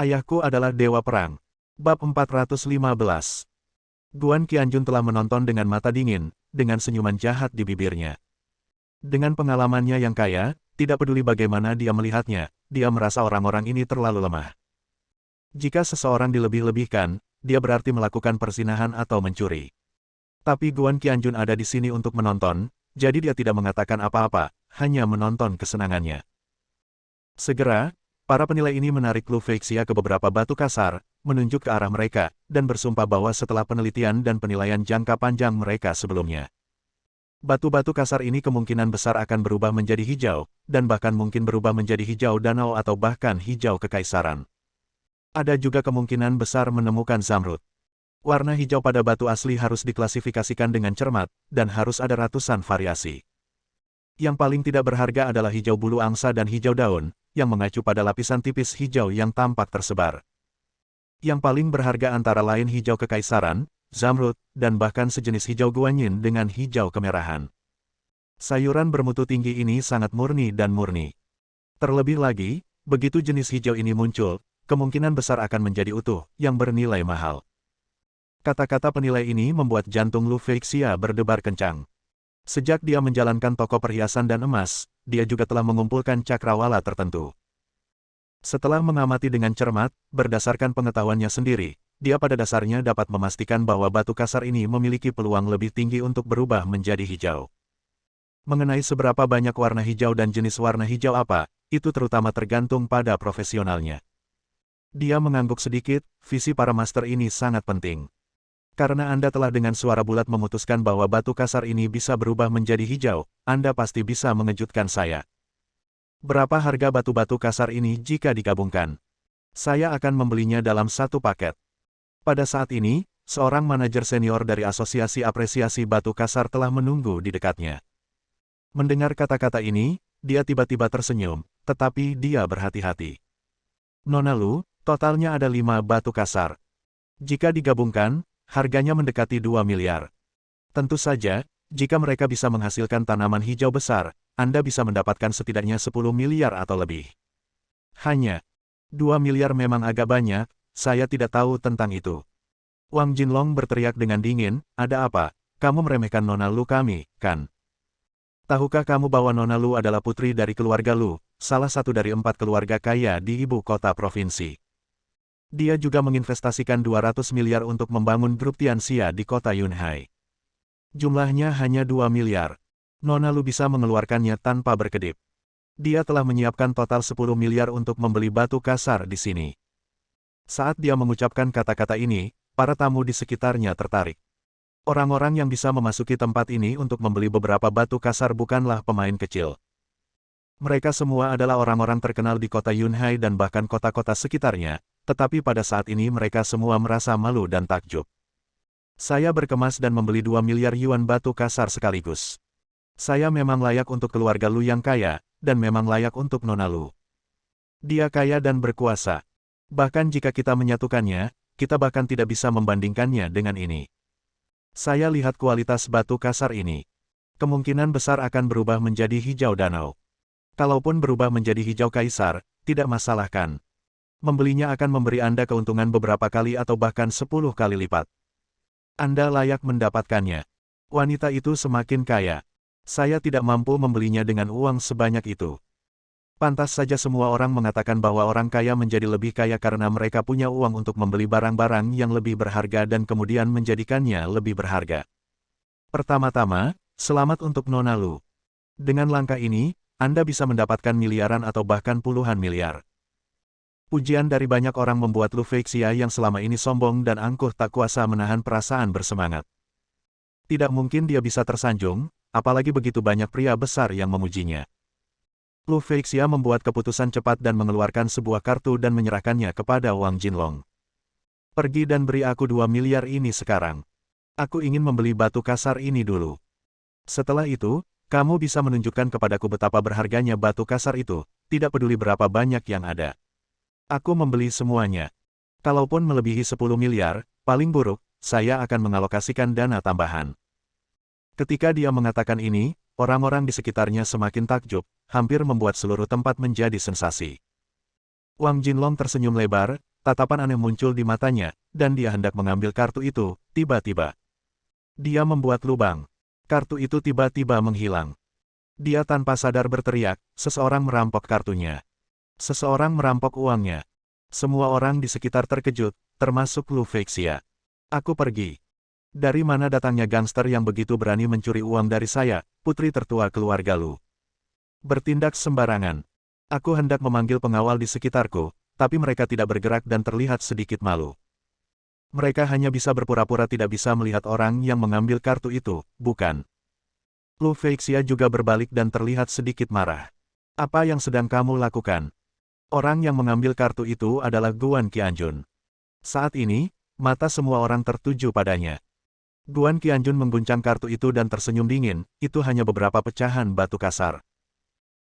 Ayahku adalah Dewa Perang. Bab 415. Guan Qianjun telah menonton dengan mata dingin, dengan senyuman jahat di bibirnya. Dengan pengalamannya yang kaya, tidak peduli bagaimana dia melihatnya, dia merasa orang-orang ini terlalu lemah. Jika seseorang dilebih-lebihkan, dia berarti melakukan persinahan atau mencuri. Tapi Guan Qianjun ada di sini untuk menonton, jadi dia tidak mengatakan apa-apa, hanya menonton kesenangannya. Segera, para penilai ini menarik Lu Feixia ke beberapa batu kasar, menunjuk ke arah mereka, dan bersumpah bahwa setelah penelitian dan penilaian jangka panjang mereka sebelumnya, batu-batu kasar ini kemungkinan besar akan berubah menjadi hijau, dan bahkan mungkin berubah menjadi hijau danau atau bahkan hijau kekaisaran. Ada juga kemungkinan besar menemukan zamrud. Warna hijau pada batu asli harus diklasifikasikan dengan cermat, dan harus ada ratusan variasi. Yang paling tidak berharga adalah hijau bulu angsa dan hijau daun, yang mengacu pada lapisan tipis hijau yang tampak tersebar. Yang paling berharga antara lain hijau kekaisaran, zamrud, dan bahkan sejenis hijau guanyin dengan hijau kemerahan. Sayuran bermutu tinggi ini sangat murni dan murni. Terlebih lagi, begitu jenis hijau ini muncul, kemungkinan besar akan menjadi utuh, yang bernilai mahal. Kata-kata penilai ini membuat jantung Lu Feixia berdebar kencang. Sejak dia menjalankan toko perhiasan dan emas, dia juga telah mengumpulkan cakrawala tertentu. Setelah mengamati dengan cermat, berdasarkan pengetahuannya sendiri, dia pada dasarnya dapat memastikan bahwa batu kasar ini memiliki peluang lebih tinggi untuk berubah menjadi hijau. Mengenai seberapa banyak warna hijau dan jenis warna hijau apa, itu terutama tergantung pada profesionalnya. Dia mengangguk sedikit, visi para master ini sangat penting. Karena Anda telah dengan suara bulat memutuskan bahwa batu kasar ini bisa berubah menjadi hijau, Anda pasti bisa mengejutkan saya. Berapa harga batu-batu kasar ini jika digabungkan? Saya akan membelinya dalam satu paket. Pada saat ini, seorang manajer senior dari Asosiasi Apresiasi Batu Kasar telah menunggu di dekatnya. Mendengar kata-kata ini, dia tiba-tiba tersenyum, tetapi dia berhati-hati. Nona Lu, totalnya ada 5 batu kasar. Jika digabungkan, harganya mendekati 2 miliar. Tentu saja, jika mereka bisa menghasilkan tanaman hijau besar, Anda bisa mendapatkan setidaknya 10 miliar atau lebih. Hanya 2 miliar memang agak banyak, saya tidak tahu tentang itu. Wang Jinlong berteriak dengan dingin, ada apa? Kamu meremehkan Nona Lu kami, kan? Tahukah kamu bahwa Nona Lu adalah putri dari keluarga Lu, salah satu dari 4 keluarga kaya di ibu kota provinsi. Dia juga menginvestasikan 200 miliar untuk membangun grup Tianxia di kota Yunhai. Jumlahnya hanya 2 miliar. Nona Lu bisa mengeluarkannya tanpa berkedip. Dia telah menyiapkan total 10 miliar untuk membeli batu kasar di sini. Saat dia mengucapkan kata-kata ini, para tamu di sekitarnya tertarik. Orang-orang yang bisa memasuki tempat ini untuk membeli beberapa batu kasar bukanlah pemain kecil. Mereka semua adalah orang-orang terkenal di kota Yunhai dan bahkan kota-kota sekitarnya, tetapi pada saat ini mereka semua merasa malu dan takjub. Saya berkemas dan membeli 2 miliar yuan batu kasar sekaligus. Saya memang layak untuk keluarga Lu yang kaya, dan memang layak untuk Nona Lu. Dia kaya dan berkuasa. Bahkan jika kita menyatukannya, kita bahkan tidak bisa membandingkannya dengan ini. Saya lihat kualitas batu kasar ini. Kemungkinan besar akan berubah menjadi hijau danau. Kalaupun berubah menjadi hijau kaisar, tidak masalah kan? Membelinya akan memberi Anda keuntungan beberapa kali atau bahkan 10 kali lipat. Anda layak mendapatkannya. Wanita itu semakin kaya. Saya tidak mampu membelinya dengan uang sebanyak itu. Pantas saja semua orang mengatakan bahwa orang kaya menjadi lebih kaya karena mereka punya uang untuk membeli barang-barang yang lebih berharga dan kemudian menjadikannya lebih berharga. Pertama-tama, selamat untuk Nona Lu. Dengan langkah ini, Anda bisa mendapatkan miliaran atau bahkan puluhan miliar. Pujian dari banyak orang membuat Lu Feixia yang selama ini sombong dan angkuh tak kuasa menahan perasaan bersemangat. Tidak mungkin dia bisa tersanjung, apalagi begitu banyak pria besar yang memujinya. Lu Feixia membuat keputusan cepat dan mengeluarkan sebuah kartu dan menyerahkannya kepada Wang Jinlong. Pergi dan beri aku 2 miliar ini sekarang. Aku ingin membeli batu kasar ini dulu. Setelah itu, kamu bisa menunjukkan kepadaku betapa berharganya batu kasar itu, tidak peduli berapa banyak yang ada. Aku membeli semuanya. Kalaupun melebihi 10 miliar, paling buruk, saya akan mengalokasikan dana tambahan. Ketika dia mengatakan ini, orang-orang di sekitarnya semakin takjub, hampir membuat seluruh tempat menjadi sensasi. Wang Jinlong tersenyum lebar, tatapan aneh muncul di matanya, dan dia hendak mengambil kartu itu, tiba-tiba. Dia membuat lubang. Kartu itu tiba-tiba menghilang. Dia tanpa sadar berteriak, seseorang merampok kartunya. Seseorang merampok uangnya. Semua orang di sekitar terkejut, termasuk Lu Feixia. Aku pergi. Dari mana datangnya gangster yang begitu berani mencuri uang dari saya, putri tertua keluarga Lu? Bertindak sembarangan. Aku hendak memanggil pengawal di sekitarku, tapi mereka tidak bergerak dan terlihat sedikit malu. Mereka hanya bisa berpura-pura tidak bisa melihat orang yang mengambil kartu itu, bukan? Lu Feixia juga berbalik dan terlihat sedikit marah. Apa yang sedang kamu lakukan? Orang yang mengambil kartu itu adalah Guan Qianjun. Saat ini, mata semua orang tertuju padanya. Guan Qianjun mengguncang kartu itu dan tersenyum dingin, itu hanya beberapa pecahan batu kasar.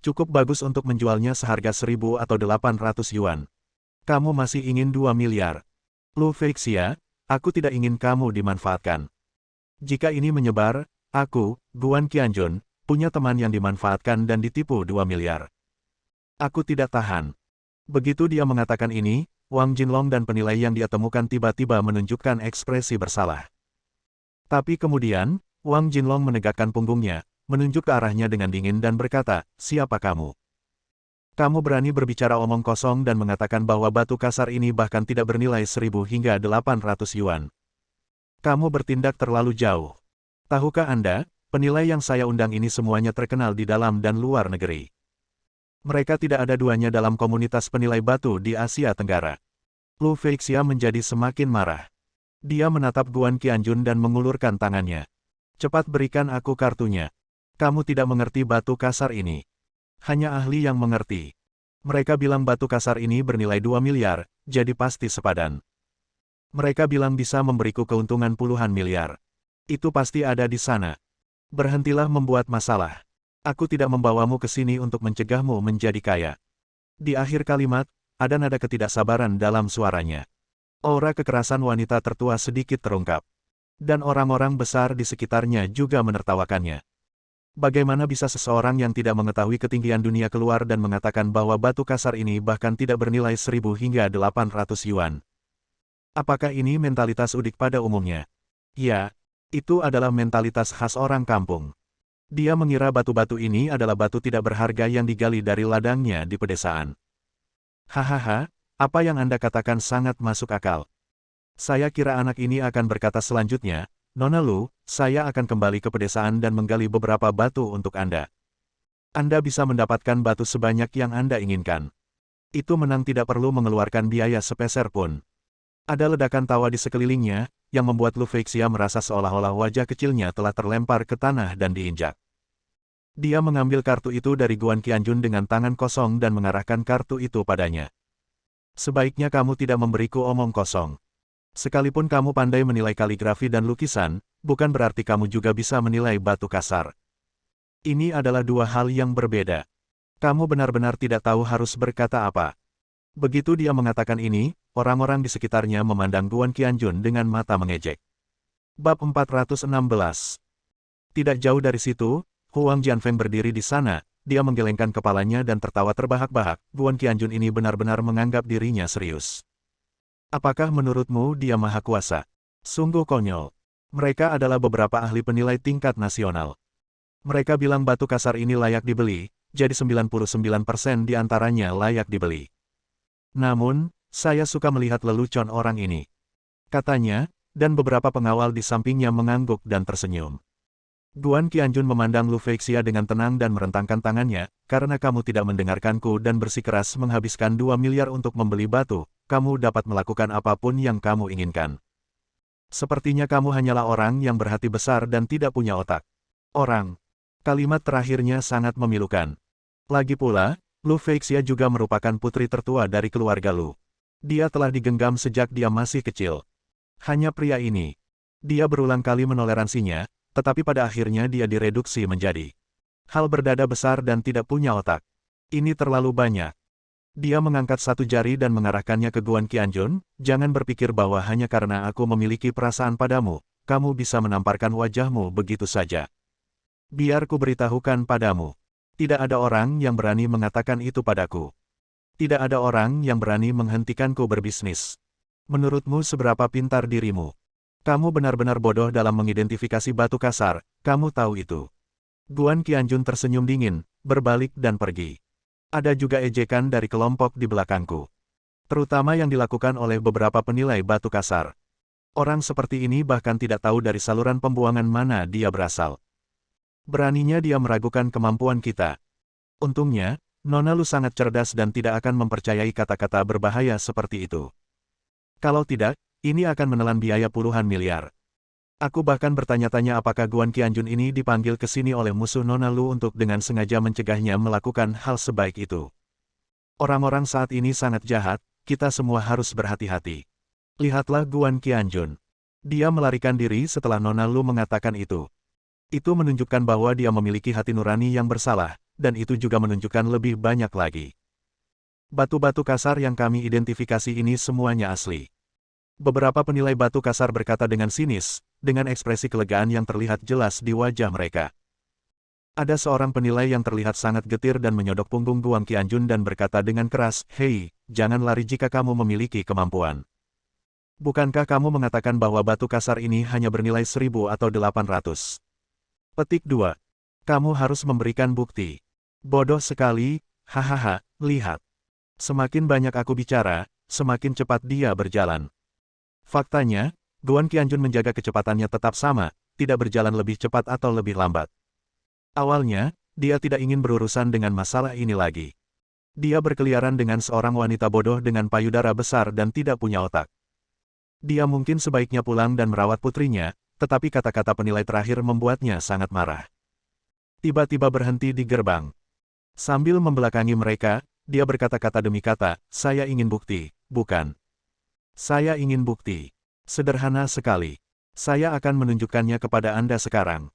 Cukup bagus untuk menjualnya seharga 1.000 atau 800 yuan. Kamu masih ingin 2 miliar. Lu Feixia, aku tidak ingin kamu dimanfaatkan. Jika ini menyebar, aku, Guan Qianjun, punya teman yang dimanfaatkan dan ditipu 2 miliar. Aku tidak tahan. Begitu dia mengatakan ini, Wang Jinlong dan penilai yang dia temukan tiba-tiba menunjukkan ekspresi bersalah. Tapi kemudian, Wang Jinlong menegakkan punggungnya, menunjuk ke arahnya dengan dingin dan berkata, siapa kamu? Kamu berani berbicara omong kosong dan mengatakan bahwa batu kasar ini bahkan tidak bernilai 1.000 hingga 800 yuan. Kamu bertindak terlalu jauh. Tahukah Anda, penilai yang saya undang ini semuanya terkenal di dalam dan luar negeri. Mereka tidak ada duanya dalam komunitas penilai batu di Asia Tenggara. Lu Feixia menjadi semakin marah. Dia menatap Guan Qianjun dan mengulurkan tangannya. Cepat berikan aku kartunya. Kamu tidak mengerti batu kasar ini. Hanya ahli yang mengerti. Mereka bilang batu kasar ini bernilai 2 miliar, jadi pasti sepadan. Mereka bilang bisa memberiku keuntungan puluhan miliar. Itu pasti ada di sana. Berhentilah membuat masalah. Aku tidak membawamu ke sini untuk mencegahmu menjadi kaya. Di akhir kalimat, ada nada ketidaksabaran dalam suaranya. Aura kekerasan wanita tertua sedikit terungkap. Dan orang-orang besar di sekitarnya juga menertawakannya. Bagaimana bisa seseorang yang tidak mengetahui ketinggian dunia keluar dan mengatakan bahwa batu kasar ini bahkan tidak bernilai 1.000 hingga 800 yuan? Apakah ini mentalitas udik pada umumnya? Ya, itu adalah mentalitas khas orang kampung. Dia mengira batu-batu ini adalah batu tidak berharga yang digali dari ladangnya di pedesaan. Hahaha, apa yang Anda katakan sangat masuk akal. Saya kira anak ini akan berkata selanjutnya, Nona Lu, saya akan kembali ke pedesaan dan menggali beberapa batu untuk Anda. Anda bisa mendapatkan batu sebanyak yang Anda inginkan. Itu menang tidak perlu mengeluarkan biaya sepeser pun. Ada ledakan tawa di sekelilingnya, yang membuat Lu Feixia merasa seolah-olah wajah kecilnya telah terlempar ke tanah dan diinjak. Dia mengambil kartu itu dari Guan Qianjun dengan tangan kosong dan mengarahkan kartu itu padanya. Sebaiknya kamu tidak memberiku omong kosong. Sekalipun kamu pandai menilai kaligrafi dan lukisan, bukan berarti kamu juga bisa menilai batu kasar. Ini adalah dua hal yang berbeda. Kamu benar-benar tidak tahu harus berkata apa. Begitu dia mengatakan ini, orang-orang di sekitarnya memandang Guan Qianjun dengan mata mengejek. Bab 416. Tidak jauh dari situ, Huang Jianfeng berdiri di sana, dia menggelengkan kepalanya dan tertawa terbahak-bahak. Guan Qianjun ini benar-benar menganggap dirinya serius. Apakah menurutmu dia maha kuasa? Sungguh konyol. Mereka adalah beberapa ahli penilai tingkat nasional. Mereka bilang batu kasar ini layak dibeli, jadi 99% di antaranya layak dibeli. Namun, saya suka melihat lelucon orang ini. Katanya, dan beberapa pengawal di sampingnya mengangguk dan tersenyum. Guan Qianjun memandang Lu Feixia dengan tenang dan merentangkan tangannya, karena kamu tidak mendengarkanku dan bersikeras menghabiskan 2 miliar untuk membeli batu, kamu dapat melakukan apapun yang kamu inginkan. Sepertinya kamu hanyalah orang yang berhati besar dan tidak punya otak. Orang. Kalimat terakhirnya sangat memilukan. Lagi pula, Lu Feixia juga merupakan putri tertua dari keluarga Lu. Dia telah digenggam sejak dia masih kecil. Hanya pria ini. Dia berulang kali menoleransinya, tetapi pada akhirnya dia direduksi menjadi hal berdada besar dan tidak punya otak. Ini terlalu banyak. Dia mengangkat satu jari dan mengarahkannya ke Guan Qianjun, jangan berpikir bahwa hanya karena aku memiliki perasaan padamu, kamu bisa menamparkan wajahmu begitu saja. Biar ku beritahukan padamu. Tidak ada orang yang berani mengatakan itu padaku. Tidak ada orang yang berani menghentikanku berbisnis. Menurutmu seberapa pintar dirimu? Kamu benar-benar bodoh dalam mengidentifikasi batu kasar, kamu tahu itu. Guan Qianjun tersenyum dingin, berbalik dan pergi. Ada juga ejekan dari kelompok di belakangku. Terutama yang dilakukan oleh beberapa penilai batu kasar. Orang seperti ini bahkan tidak tahu dari saluran pembuangan mana dia berasal. Beraninya dia meragukan kemampuan kita. Untungnya, Nona Lu sangat cerdas dan tidak akan mempercayai kata-kata berbahaya seperti itu. Kalau tidak, ini akan menelan biaya puluhan miliar. Aku bahkan bertanya-tanya apakah Guan Qianjun ini dipanggil ke sini oleh musuh Nona Lu untuk dengan sengaja mencegahnya melakukan hal sebaik itu. Orang-orang saat ini sangat jahat, kita semua harus berhati-hati. Lihatlah Guan Qianjun. Dia melarikan diri setelah Nona Lu mengatakan itu. Itu menunjukkan bahwa dia memiliki hati nurani yang bersalah, dan itu juga menunjukkan lebih banyak lagi. Batu-batu kasar yang kami identifikasi ini semuanya asli. Beberapa penilai batu kasar berkata dengan sinis, dengan ekspresi kelegaan yang terlihat jelas di wajah mereka. Ada seorang penilai yang terlihat sangat getir dan menyodok punggung Guan Qianjun dan berkata dengan keras, "Hei, jangan lari jika kamu memiliki kemampuan. Bukankah kamu mengatakan bahwa batu kasar ini hanya bernilai 1.000 atau 800? Petik 2. Kamu harus memberikan bukti." Bodoh sekali, hahaha, lihat. Semakin banyak aku bicara, semakin cepat dia berjalan. Faktanya, Guan Qianjun menjaga kecepatannya tetap sama, tidak berjalan lebih cepat atau lebih lambat. Awalnya, dia tidak ingin berurusan dengan masalah ini lagi. Dia berkeliaran dengan seorang wanita bodoh dengan payudara besar dan tidak punya otak. Dia mungkin sebaiknya pulang dan merawat putrinya, tetapi kata-kata penilai terakhir membuatnya sangat marah. Tiba-tiba berhenti di gerbang. Sambil membelakangi mereka, dia berkata-kata demi kata, "Saya ingin bukti, bukan? Saya ingin bukti. Sederhana sekali. Saya akan menunjukkannya kepada Anda sekarang."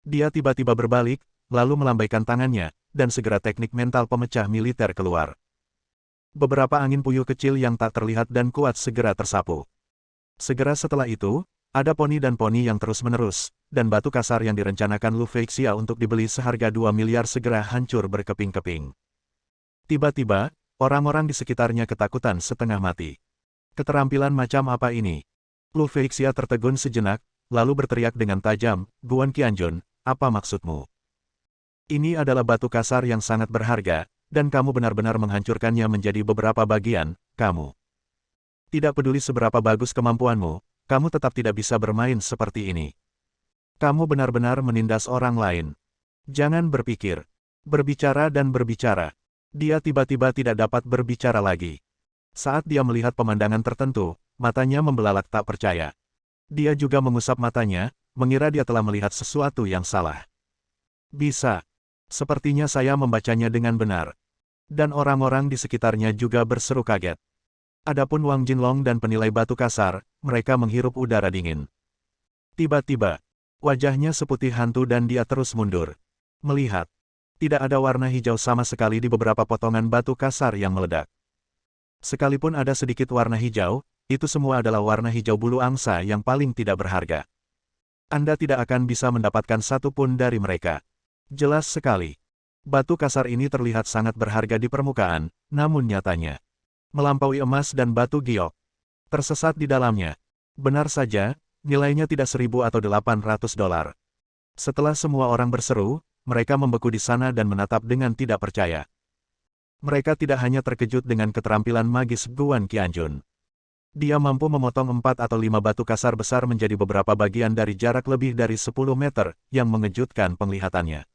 Dia tiba-tiba berbalik, lalu melambaikan tangannya, dan segera teknik mental pemecah militer keluar. Beberapa angin puyuh kecil yang tak terlihat dan kuat segera tersapu. Segera setelah itu, ada poni dan poni yang terus-menerus, dan batu kasar yang direncanakan Lu Feixia untuk dibeli seharga 2 miliar segera hancur berkeping-keping. Tiba-tiba, orang-orang di sekitarnya ketakutan setengah mati. Keterampilan macam apa ini? Lu Feixia tertegun sejenak, lalu berteriak dengan tajam, "Guan Qianjun, apa maksudmu? Ini adalah batu kasar yang sangat berharga, dan kamu benar-benar menghancurkannya menjadi beberapa bagian, kamu. Tidak peduli seberapa bagus kemampuanmu, kamu tetap tidak bisa bermain seperti ini. Kamu benar-benar menindas orang lain. Jangan berpikir. Berbicara dan berbicara." Dia tiba-tiba tidak dapat berbicara lagi. Saat dia melihat pemandangan tertentu, matanya membelalak tak percaya. Dia juga mengusap matanya, mengira dia telah melihat sesuatu yang salah. Bisa. Sepertinya saya membacanya dengan benar. Dan orang-orang di sekitarnya juga berseru kaget. Adapun Wang Jinlong dan penilai batu kasar, mereka menghirup udara dingin. Tiba-tiba, wajahnya seputih hantu dan dia terus mundur. Melihat, tidak ada warna hijau sama sekali di beberapa potongan batu kasar yang meledak. Sekalipun ada sedikit warna hijau, itu semua adalah warna hijau bulu angsa yang paling tidak berharga. Anda tidak akan bisa mendapatkan satu pun dari mereka. Jelas sekali. Batu kasar ini terlihat sangat berharga di permukaan, namun nyatanya melampaui emas dan batu giok. Tersesat di dalamnya. Benar saja, nilainya tidak 1.000 atau 800 dolar. Setelah semua orang berseru, mereka membeku di sana dan menatap dengan tidak percaya. Mereka tidak hanya terkejut dengan keterampilan magis Guan Qianjun. Dia mampu memotong 4 atau 5 batu kasar besar menjadi beberapa bagian dari jarak lebih dari 10 meter, yang mengejutkan penglihatannya.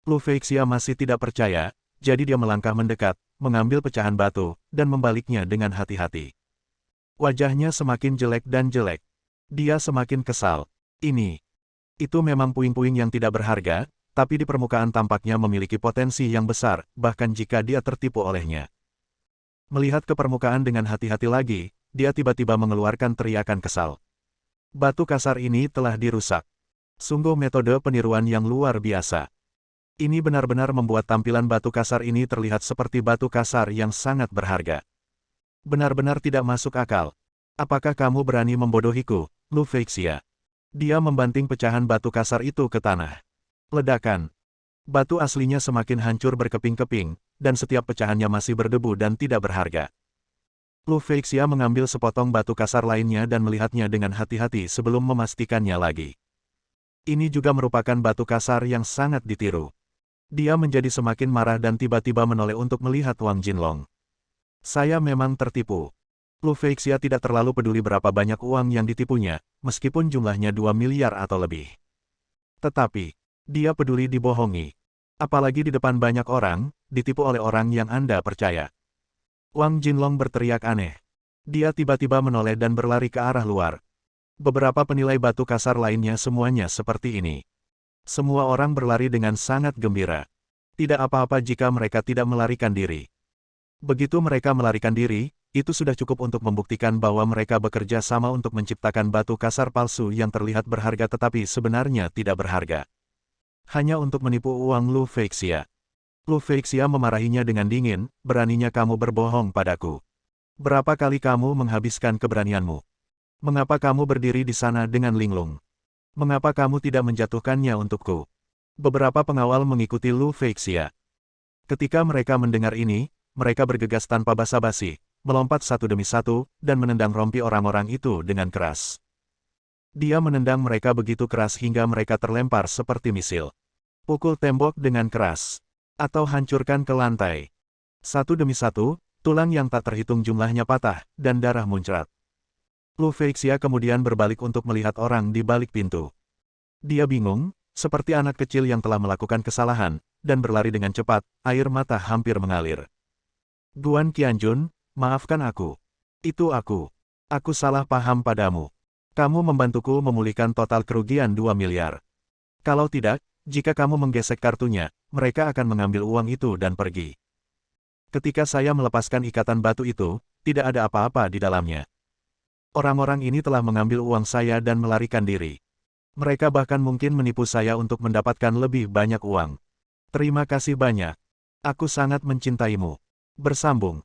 Lu Feixia masih tidak percaya, jadi dia melangkah mendekat, mengambil pecahan batu, dan membaliknya dengan hati-hati. Wajahnya semakin jelek dan jelek. Dia semakin kesal. Itu memang puing-puing yang tidak berharga, tapi di permukaan tampaknya memiliki potensi yang besar, bahkan jika dia tertipu olehnya. Melihat ke permukaan dengan hati-hati lagi, dia tiba-tiba mengeluarkan teriakan kesal. Batu kasar ini telah dirusak. Sungguh metode peniruan yang luar biasa. Ini benar-benar membuat tampilan batu kasar ini terlihat seperti batu kasar yang sangat berharga. Benar-benar tidak masuk akal. Apakah kamu berani membodohiku, Lu Feixia? Dia membanting pecahan batu kasar itu ke tanah. Ledakan. Batu aslinya semakin hancur berkeping-keping, dan setiap pecahannya masih berdebu dan tidak berharga. Lu Feixia mengambil sepotong batu kasar lainnya dan melihatnya dengan hati-hati sebelum memastikannya lagi. Ini juga merupakan batu kasar yang sangat ditiru. Dia menjadi semakin marah dan tiba-tiba menoleh untuk melihat Wang Jinlong. Saya memang tertipu. Lu Feixia tidak terlalu peduli berapa banyak uang yang ditipunya, meskipun jumlahnya 2 miliar atau lebih. Tetapi, dia peduli dibohongi. Apalagi di depan banyak orang, ditipu oleh orang yang Anda percaya. Wang Jinlong berteriak aneh. Dia tiba-tiba menoleh dan berlari ke arah luar. Beberapa penilai batu kasar lainnya semuanya seperti ini. Semua orang berlari dengan sangat gembira. Tidak apa-apa jika mereka tidak melarikan diri. Begitu mereka melarikan diri, itu sudah cukup untuk membuktikan bahwa mereka bekerja sama untuk menciptakan batu kasar palsu yang terlihat berharga tetapi sebenarnya tidak berharga. Hanya untuk menipu uang Lu Feixia. Lu Feixia memarahinya dengan dingin, beraninya kamu berbohong padaku. Berapa kali kamu menghabiskan keberanianmu? Mengapa kamu berdiri di sana dengan linglung? Mengapa kamu tidak menjatuhkannya untukku? Beberapa pengawal mengikuti Lu Feixia. Ketika mereka mendengar ini, mereka bergegas tanpa basa-basi, melompat satu demi satu, dan menendang rompi orang-orang itu dengan keras. Dia menendang mereka begitu keras hingga mereka terlempar seperti misil. Pukul tembok dengan keras. Atau hancurkan ke lantai. Satu demi satu, tulang yang tak terhitung jumlahnya patah, dan darah muncrat. Lu Feixia kemudian berbalik untuk melihat orang di balik pintu. Dia bingung, seperti anak kecil yang telah melakukan kesalahan, dan berlari dengan cepat, air mata hampir mengalir. Guan Qianjun, maafkan aku. Itu aku. Aku salah paham padamu. Kamu membantuku memulihkan total kerugian 2 miliar. Kalau tidak, jika kamu menggesek kartunya, mereka akan mengambil uang itu dan pergi. Ketika saya melepaskan ikatan batu itu, tidak ada apa-apa di dalamnya. Orang-orang ini telah mengambil uang saya dan melarikan diri. Mereka bahkan mungkin menipu saya untuk mendapatkan lebih banyak uang. Terima kasih banyak. Aku sangat mencintaimu. Bersambung.